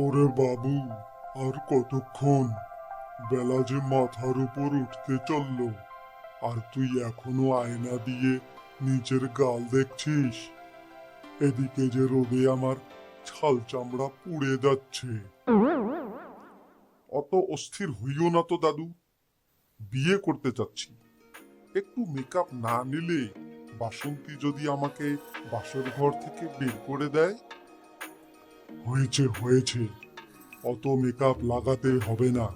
ওরে বাবু, আর কতক্ষণ? বেলা যে মাথার উপর উঠতে চললো, আর তুই এখনো আয়না দিয়ে নিচের গাল দেখছিস? এদিকে যে রোদে আমার ছাল চামড়া পুড়ে যাচ্ছে। অত অস্থির হইও না তো দাদু, বিয়ে করতে চাচ্ছি। একটু মেকআপ না নিলে বাসন্তী যদি আমাকে বাসর ঘর থেকে বের করে দেয়। হয়েছে হয়েছে, অত মেকআপ লাগাতে হবে না।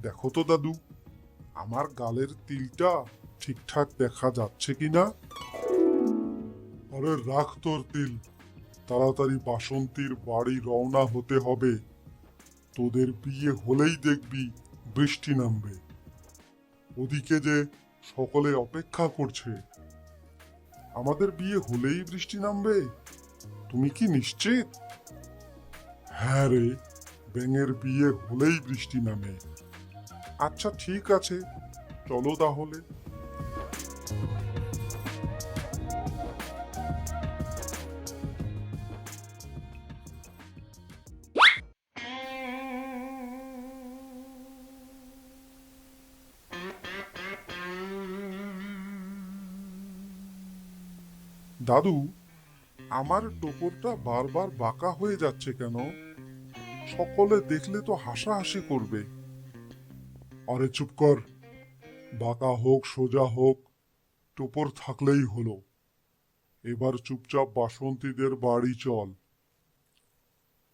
দেখো তো দাদু, আমার গালের তিলটা ঠিকঠাক দেখা যাচ্ছে কিনা? আরে রাখ তোর তিল, তাড়াতাড়ি বাসন্তীর বাড়ি রওনা হতে হবে। তোদের বিয়ে হলেই দেখবি বৃষ্টি নামবে। ওদিকে যে সকলে অপেক্ষা করছে। আমাদের বিয়ে হলেই বৃষ্টি নামবে? তুমি কি নিশ্চিত? হ্যাঁ রে, ব্যাঙের বিয়ে হলেই বৃষ্টি নামে। আচ্ছা ঠিক আছে, চলো তাহলে। দাদু, আমার টোপরটা বারবার বাঁকা হয়ে যাচ্ছে কেন? সকলে দেখলে তো হাসাহাসি করবে। আরে চুপ কর, বাঁকা হোক সোজা হোক, টোপর থাকলেই হলো। এবার চুপচাপ বাসন্তীদের বাড়ি চল।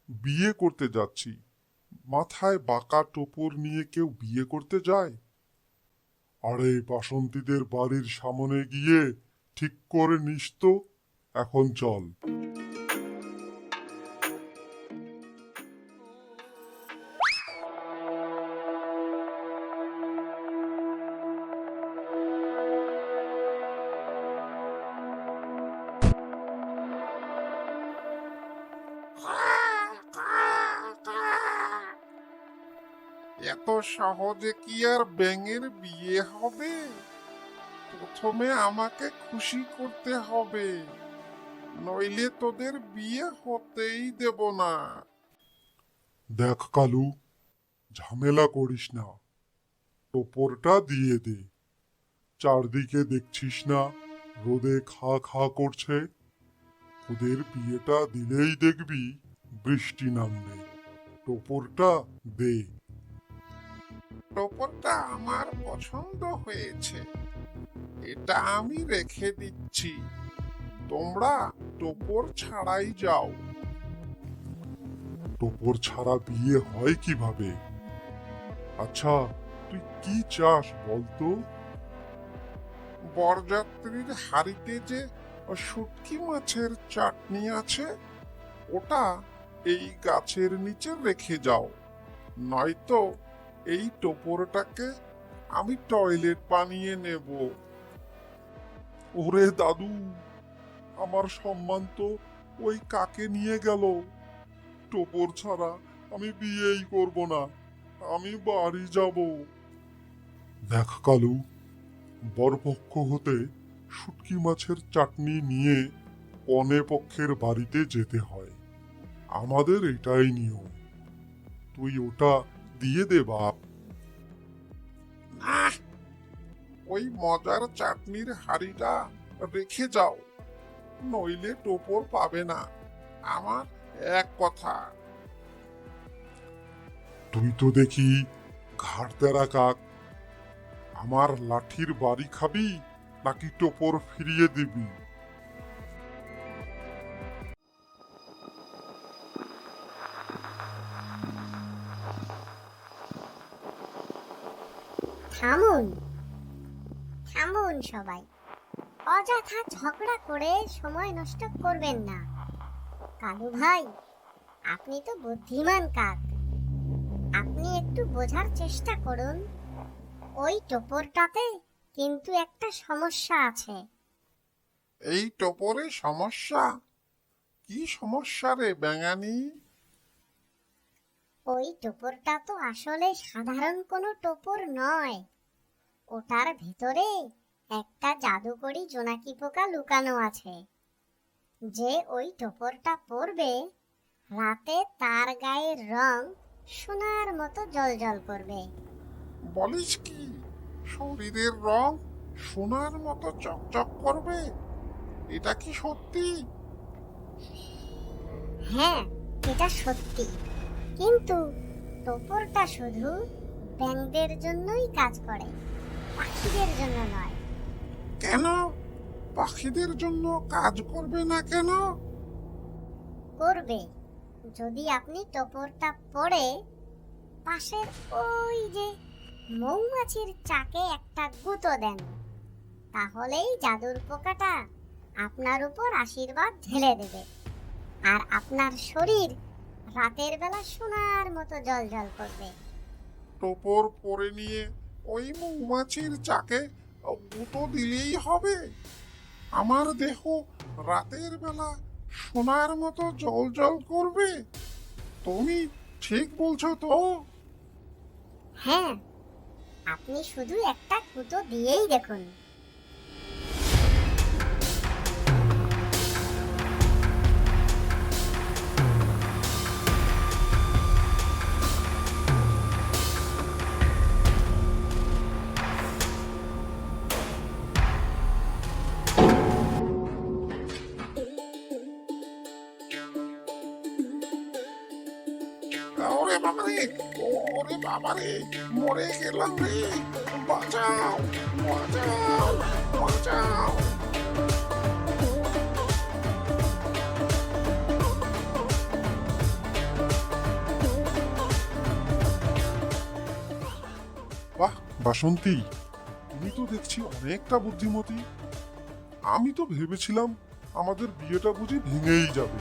বিয়ে করতে যাচ্ছি, মাথায় বাঁকা টোপর নিয়ে কেউ বিয়ে করতে যায়? আরে বাসন্তীদের বাড়ির সামনে গিয়ে ঠিক করে নিস তো। এখন চল। এত সহজে কি আর ব্যাঙের বিয়ে হবে? প্রথমে আমাকে খুশি করতে হবে, নইলে তোদের বিয়ে হতেই দেব না। দেখ কালু, ঝামেলা করিস না, টোপরটা দিয়ে দে। চারদিকে দেখছিস না রোদে খা খা করছে? ওদের বিয়েটা দিলেই দেখবি বৃষ্টি নামবে। টোপরটা দে। টোপরটা আমার পছন্দ হয়েছে, এটা আমি রেখে দিচ্ছি। তোমরা টোপর ছাড়াই যাও। টোপর ছাড়া বিয়ে হয় কিভাবে? আচ্ছা, তুই কি চাস বলতো? বরযাত্রীর হাড়িতে যে শুটকি মাছের চাটনি আছে, ওটা এই গাছের নিচে রেখে যাও, নয়তো এই টোপরটাকে আমি টয়লেট বানিয়ে নেব। ওরে দাদু, আমার সম্মান তো ওই কাকে নিয়ে গেল। টোপর ছাড়া আমি বিয়েই করব না, আমি বাড়ি যাব। দেখ কালু, বরপক্ষ হতে শুটকি মাছের চাটনি নিয়ে কনে পক্ষের বাড়িতে যেতে হয়। আমাদের এটাই নিয়ম। তুই ওটা দিয়ে দে বাপ। না, ওই মজার চাটনির হাড়িটা রেখে যাও, নইলে টোপর পাবে না। আমার এক কথা। তুই তো দেখি ঘাড় তেরা কাক। আমার লাঠির বাড়ি খাবি নাকি টোপর ফিরিয়ে দিবি? থামুন, থামুন সবাই, অযথা ঝগড়া করে সময় নষ্ট করবেন না। কালু ভাই, আপনি তো বুদ্ধিমান কাক, আপনি একটু একটু বোঝার চেষ্টা করুন। ওই টোপরটাতে কিন্তু একটা সমস্যা আছে। এই টোপরে সমস্যা? কি সমস্যা রে ব্যাঙানি? ওই টোপরটা তো আসলে সাধারণ কোনো টোপর নয়। ওটার ভেতরে একটা জাদুকরি জোনাকি পোকা লুকানো আছে। যে ওই টোপরটা পরবে, রাতে তার গায়ের রং সোনার মতো জ্বলজ্বল করবে। বলিস কি, শরীরের রং সোনার মতো চকচক করবে? এটা কি সত্যি? হ্যাঁ, এটা সত্যি। কিন্তু টোপরটা শুধু ব্যাঙদের জন্যই কাজ করে, পাখিদের জন্য নয়। কেন? পাখিদের জন্য কাজ করবে না কেন? করবে, যদি আপনি টোপরটা পরে পাশের ওই যে মৌমাছির চাকে একটা গুঁতো দেন। তাহলেই জাদুর পোকাটা আপনার উপর আশীর্বাদ ঢেলে দেবে, আর আপনার শরীর রাতের বেলা সোনার মতো জ্বলজ্বল করবে। টোপর পরে নিয়ে ওই মৌমাছির চাকে গুঁতো দিলেই হবে? আমার দেহ রাতের বেলা সোনার মতো জ্বলজ্বল করবে? তুমি ঠিক বলছো তো? হ্যাঁ, আপনি শুধু একটা গুঁতো দিয়েই দেখুন। ওরে বাবারে, ওরে বাবারে, মরে গেলাম রে! বাঁচাও, বাঁচাও, বাঁচাও! বাহ বাসন্তী, তুমি তো দেখছি অনেকটা বুদ্ধিমতী। আমি তো ভেবেছিলাম আমাদের বিয়েটা বুঝি ভেঙেই যাবে।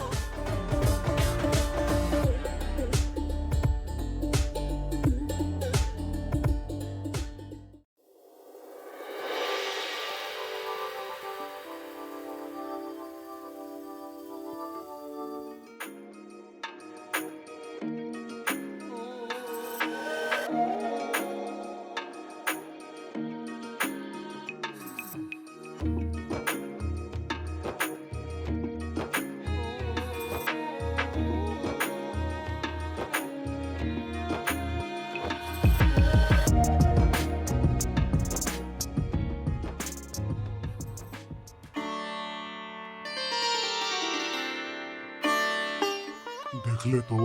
দেখলে তো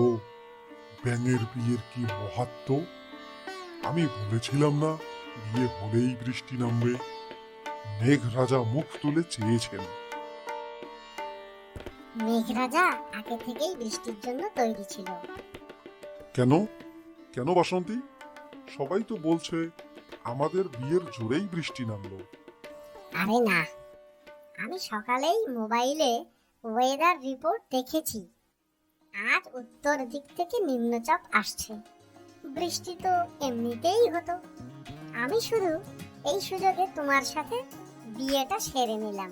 ব্যাঙের বিয়ের কি মহাত্ম। আমি বলেছিলাম না বিয়ে হলেই বৃষ্টি নামবে। মেঘরাজা মুখ তুলে চেয়েছেন। মেঘরাজা আগে থেকেই বৃষ্টির জন্য তৈরি ছিল। কেন? কেন বাসন্তী? সবাই তো বলছে আমাদের বিয়ের জোরেই বৃষ্টি নামলো। আরে না, আমি সকালেই মোবাইলে ওয়েদার রিপোর্ট দেখেছি। আজ উত্তর দিক থেকে নিম্নচাপ আসছে। বৃষ্টি তো এমনিতেই হতো। আমি শুধু এই সুযোগে তোমার সাথে বিয়েটা সেরে নিলাম,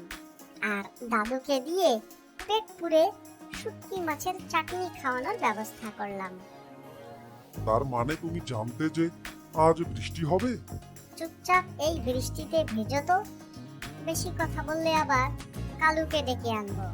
আর দাদুকে দিয়ে পেট পুড়ে শুটকি মাছের চাটনি খাওয়ানোর ব্যবস্থা করলাম। তার মানে তুমি জানতে যে আজ বৃষ্টি হবে? চুপচাপ এই বৃষ্টিতে ভেজো তো। বেশি কথা বললে আবার কালুকে ডেকে আনবো।